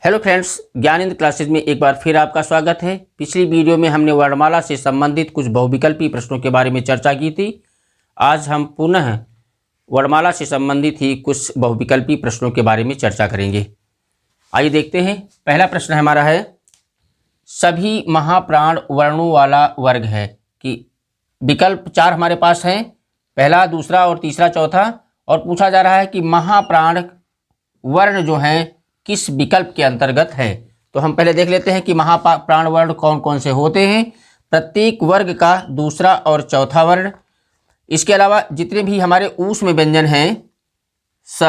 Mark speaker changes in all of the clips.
Speaker 1: Hello friends, Gyanendra classes में एक बार फिर आपका स्वागत है। पिछली वीडियो में हमने वर्णमाला से संबंधित कुछ बहुविकल्पी प्रश्नों के बारे में चर्चा की थी। आज हम पुनः वर्णमाला से संबंधित ही कुछ बहुविकल्पी प्रश्नों के बारे में चर्चा करेंगे। आइए देखते हैं। पहला प्रश्न हमारा है, सभी महाप्राण वर्णों वाला वर्ग है कि विकल्प 4 हमारे पास हैं, पहला, दूसरा और तीसरा, चौथा। और पूछा जा रहा है कि महाप्राण वर्ण जो हैं किस विकल्प के अंतर्गत है। तो हम पहले देख लेते हैं कि महाप्राण वर्ण कौन कौन से होते हैं। प्रत्येक वर्ग का दूसरा और चौथा वर्ण, इसके अलावा जितने भी हमारे ऊष्म व्यंजन हैं, स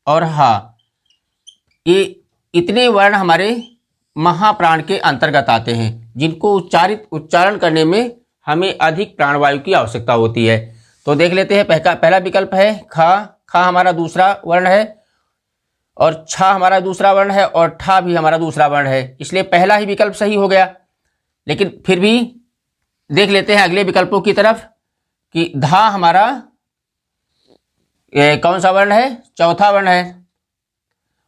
Speaker 1: और हा, ये इतने वर्ण हमारे महाप्राण के अंतर्गत आते हैं, जिनको उच्चारण करने में हमें अधिक प्राणवायु की आवश्यकता होती है। तो देख लेते हैं। पहला विकल्प है खा। खा हमारा दूसरा वर्ण है और छा हमारा दूसरा वर्ण है और ठा भी हमारा दूसरा वर्ण है, इसलिए पहला ही विकल्प सही हो गया। लेकिन फिर भी देख लेते हैं अगले विकल्पों की तरफ कि धा हमारा कौन सा वर्ण है, चौथा वर्ण है,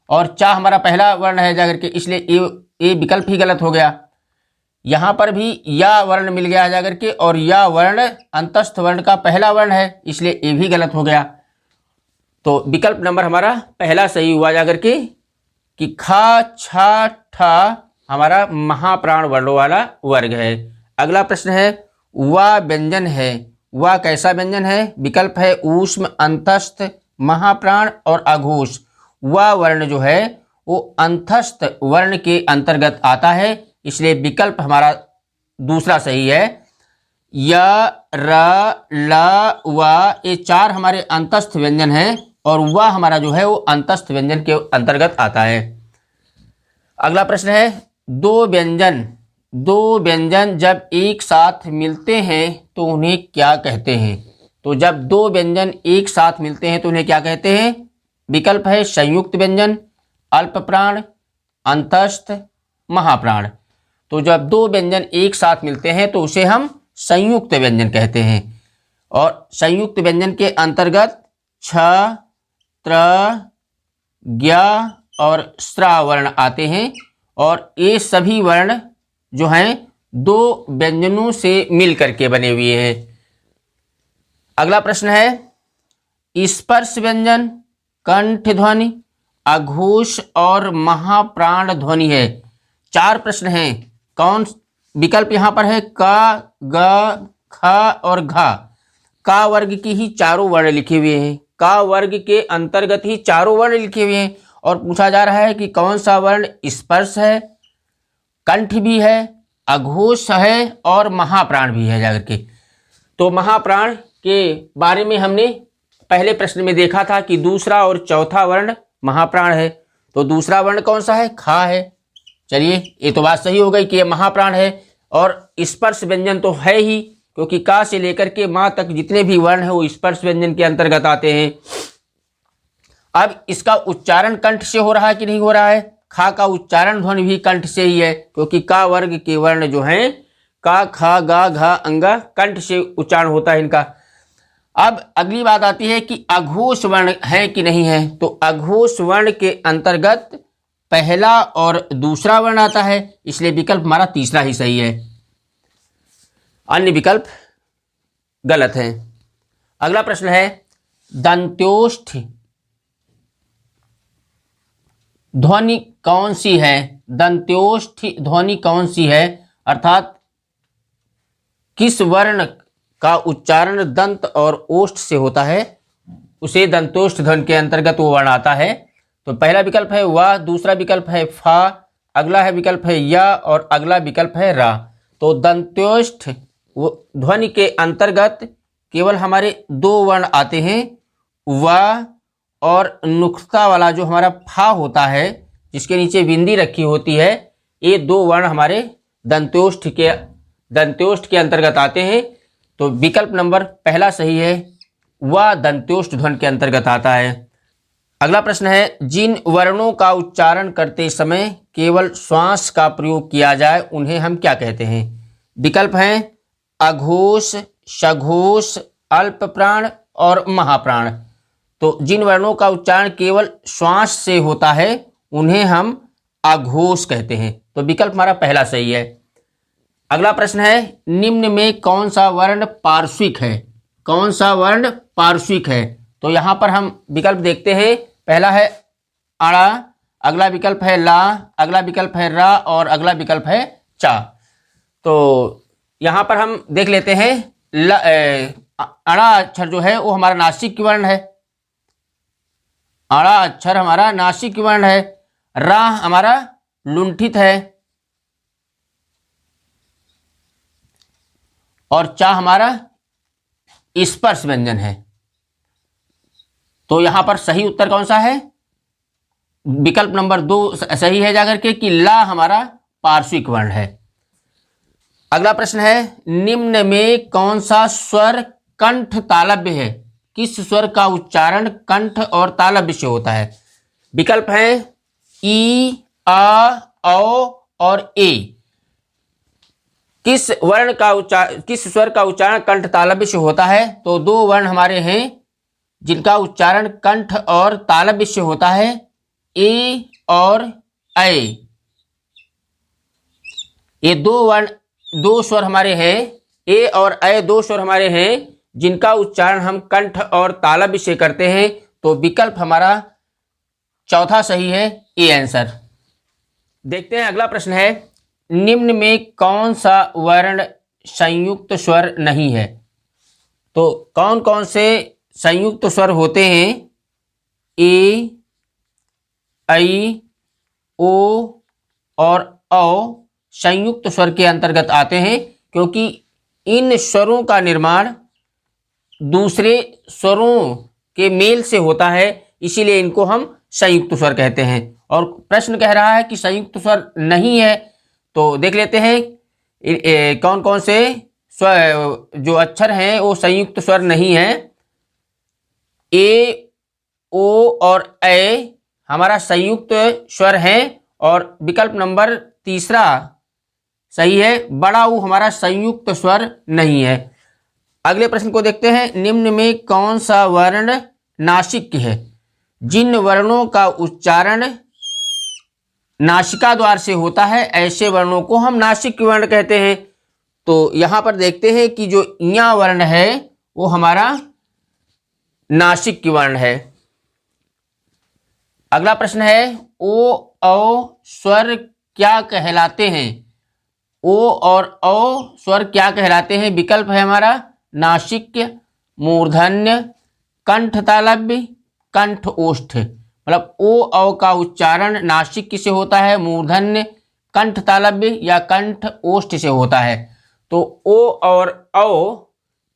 Speaker 1: और चा हमारा पहला वर्ण है जाकर के, इसलिए ये विकल्प ही गलत हो गया। यहाँ पर भी या वर्ण मिल गया जाकर के, और या वर्ण अंतस्थ वर्ण का पहला वर्ण है, इसलिए ये भी गलत हो गया। तो विकल्प नंबर हमारा पहला सही हुआ जाकर के कि खा छा ठा हमारा महाप्राण वर्णों वाला वर्ग है। अगला प्रश्न है, वा व्यंजन है। वा कैसा व्यंजन है? विकल्प है ऊष्म, अंतस्थ, महाप्राण और अघोष। वा वर्ण जो है वो अंतस्थ वर्ण के अंतर्गत आता है, इसलिए विकल्प हमारा दूसरा सही है। य, र, ल, वा, ये 4 हमारे अंतस्थ व्यंजन हैं और वह हमारा जो है वो अंतस्थ व्यंजन के अंतर्गत आता है। अगला प्रश्न है, दो व्यंजन जब एक साथ मिलते हैं तो उन्हें क्या कहते हैं? तो जब दो व्यंजन एक साथ मिलते हैं तो उन्हें क्या कहते हैं? विकल्प है संयुक्त व्यंजन, अल्पप्राण, अंतस्थ, महाप्राण। तो जब दो व्यंजन एक साथ मिलते हैं तो उसे हम संयुक्त व्यंजन कहते हैं। और संयुक्त व्यंजन के अंतर्गत छ, त्र, ज्ञ और स्रा वर्ण आते हैं, और ये सभी वर्ण जो हैं दो व्यंजनों से मिल करके बने हुए हैं। अगला प्रश्न है, स्पर्श व्यंजन, कंठ ध्वनि, अघोष और महाप्राण ध्वनि है। 4 प्रश्न हैं। कौन विकल्प यहाँ पर है? क, ग, ख और घ। का वर्ग की ही चारों वर्ण लिखे हुए हैं। का वर्ग के अंतर्गत ही चारों वर्ण लिखे हुए हैं, और पूछा जा रहा है कि कौन सा वर्ण स्पर्श है, कंठ भी है, अघोष है और महाप्राण भी है जाकर के। तो महाप्राण के बारे में हमने पहले प्रश्न में देखा था कि दूसरा और चौथा वर्ण महाप्राण है। तो दूसरा वर्ण कौन सा है? खा है। चलिए, ये तो बात सही हो गई कि ये महाप्राण है, और स्पर्श व्यंजन तो है ही, क्योंकि का से लेकर के मां तक जितने भी वर्ण है वो स्पर्श व्यंजन के अंतर्गत आते हैं। अब इसका उच्चारण कंठ से हो रहा है कि नहीं हो रहा है? खा का उच्चारण ध्वनि भी कंठ से ही है, क्योंकि का वर्ग के वर्ण जो हैं का, खा, गा, घा, अंगा, कंठ से उच्चारण होता है इनका। अब अगली बात आती है कि अघोष वर्ण है कि नहीं है। तो अघोष वर्ण के अंतर्गत पहला और दूसरा वर्ण आता है, इसलिए विकल्प हमारा तीसरा ही सही है, अन्य विकल्प गलत है। अगला प्रश्न है, दंत्योष्ठ ध्वनि कौन सी है? दंत्योष्ठ ध्वनि कौन सी है, अर्थात किस वर्ण का उच्चारण दंत और ओष्ठ से होता है, उसे दंतोष्ठ ध्वनि के अंतर्गत वो वर्ण आता है। तो पहला विकल्प है वा, दूसरा विकल्प है फा, अगला है विकल्प है या, और अगला विकल्प है रा। तो दंत्योष्ठ ध्वनि के अंतर्गत केवल हमारे 2 वर्ण आते हैं, वा और नुक्ता वाला जो हमारा फा होता है, जिसके नीचे बिंदी रखी होती है, ये 2 वर्ण हमारे दंत्योष्ठ के अंतर्गत आते हैं। तो विकल्प नंबर पहला सही है, वा दंत्योष्ठ ध्वनि के अंतर्गत आता है। अगला प्रश्न है, जिन वर्णों का उच्चारण करते समय केवल श्वास का प्रयोग किया जाए उन्हें हम क्या कहते हैं? विकल्प हैं अघोष, सघोष, अल्पप्राण और महाप्राण। तो जिन वर्णों का उच्चारण केवल श्वास से होता है उन्हें हम अघोष कहते हैं। तो विकल्प हमारा पहला सही है। अगला प्रश्न है, निम्न में कौन सा वर्ण पार्श्विक है? कौन सा वर्ण पार्श्विक है? तो यहां पर हम विकल्प देखते हैं। पहला है अड़ा, अगला विकल्प है ला, अगला विकल्प है रा और अगला विकल्प है चा। तो यहां पर हम देख लेते हैं अड़ा अक्षर जो है वो हमारा नासिक वर्ण है। अड़ा अक्षर हमारा नासिक वर्ण है। रा हमारा लुंठित है और चा हमारा स्पर्श व्यंजन है। तो यहां पर सही उत्तर कौन सा है? विकल्प नंबर 2 सही है जाकर के कि ला हमारा पार्श्विक वर्ण है। अगला प्रश्न है, निम्न में कौन सा स्वर कंठ तालव्य है? किस स्वर का उच्चारण कंठ और तालव्य से होता है? विकल्प है ई, आ, औ और ए। किस स्वर का उच्चारण कंठ तालव्य से होता है? तो दो वर्ण हमारे हैं जिनका उच्चारण कंठ और तालव्य से होता है, ए और ऐ। ये दो स्वर हमारे हैं, ए और ऐ दो स्वर हमारे हैं जिनका उच्चारण हम कंठ और तालव्य से करते हैं। तो विकल्प हमारा चौथा सही है, ए आंसर। देखते हैं अगला प्रश्न है, निम्न में कौन सा वर्ण संयुक्त स्वर नहीं है? तो कौन कौन से संयुक्त स्वर होते हैं? ए, ऐ, ओ और औ संयुक्त स्वर के अंतर्गत आते हैं, क्योंकि इन स्वरों का निर्माण दूसरे स्वरों के मेल से होता है, इसीलिए इनको हम संयुक्त स्वर कहते हैं। और प्रश्न कह रहा है कि संयुक्त स्वर नहीं है, तो देख लेते हैं कौन कौन से स्वर जो अक्षर हैं वो संयुक्त स्वर नहीं है। ए, ओ और ऐ हमारा संयुक्त स्वर है और विकल्प नंबर 3 सही है, बड़ा ऊ हमारा संयुक्त स्वर नहीं है। अगले प्रश्न को देखते हैं, निम्न में कौन सा वर्ण नासिक है? जिन वर्णों का उच्चारण नासिका द्वार से होता है ऐसे वर्णों को हम नासिक वर्ण कहते हैं। तो यहां पर देखते हैं कि जो इया वर्ण है वो हमारा नासिक वर्ण है। अगला प्रश्न है, ओ औ स्वर क्या कहलाते हैं? ओ और औ स्वर क्या कहलाते हैं? विकल्प है हमारा नासिक्य, मूर्धन्य, कंठ तालव्य, कंठ ओष्ठ। मतलब ओ औ का उच्चारण नासिक से होता है, मूर्धन्य, कंठ तालव्य या कंठ ओष्ठ से होता है। तो ओ और औ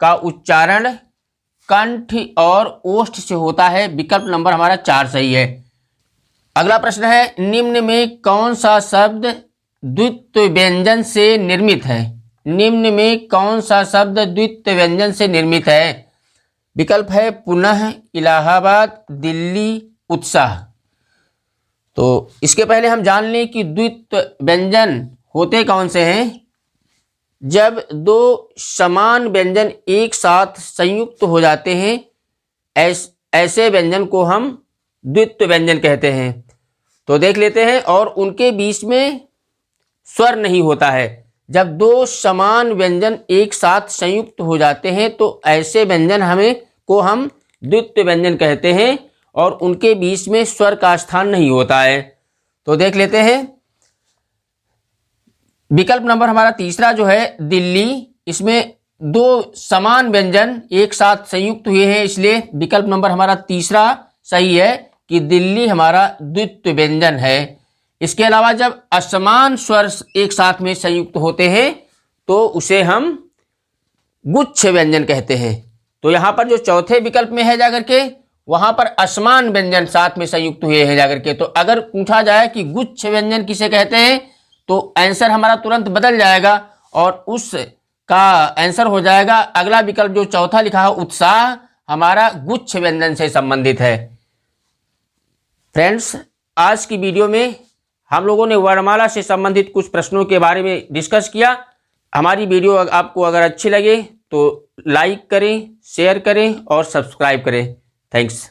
Speaker 1: का उच्चारण कंठ और ओष्ठ से होता है। विकल्प नंबर हमारा 4 सही है। अगला प्रश्न है, निम्न में कौन सा शब्द द्वित्व व्यंजन से निर्मित है? निम्न में कौन सा शब्द द्वित्व व्यंजन से निर्मित है? विकल्प है पुनः, इलाहाबाद, दिल्ली, उत्साह। तो इसके पहले हम जान लें कि द्वित्व व्यंजन होते कौन से हैं। जब दो समान व्यंजन एक साथ संयुक्त हो जाते हैं ऐसे व्यंजन को हम द्वित्व व्यंजन कहते हैं। तो देख लेते हैं, और उनके बीच में स्वर नहीं होता है। जब दो समान व्यंजन एक साथ संयुक्त हो जाते हैं तो ऐसे व्यंजन हम द्वित्व व्यंजन कहते हैं और उनके बीच में स्वर का स्थान नहीं होता है। तो देख लेते हैं, विकल्प नंबर हमारा 3 जो है दिल्ली, इसमें दो समान व्यंजन एक साथ संयुक्त हुए हैं, इसलिए विकल्प नंबर हमारा 3 सही है कि दिल्ली हमारा द्वित्व व्यंजन है। इसके अलावा जब असमान स्वर एक साथ में संयुक्त होते हैं तो उसे हम गुच्छ व्यंजन कहते हैं। तो यहां पर जो चौथे विकल्प में है जाकर के वहां पर असमान व्यंजन साथ में संयुक्त हुए हैं जाकर के। तो अगर पूछा जाए कि गुच्छ व्यंजन किसे कहते हैं तो आंसर हमारा तुरंत बदल जाएगा और उसका आंसर हो जाएगा अगला विकल्प जो चौथा लिखा है उत्साह, हमारा गुच्छ व्यंजन से संबंधित है। फ्रेंड्स, आज की वीडियो में हम लोगों ने वर्णमाला से संबंधित कुछ प्रश्नों के बारे में डिस्कस किया। हमारी वीडियो आपको अगर अच्छी लगे तो लाइक करें, शेयर करें और सब्सक्राइब करें। थैंक्स।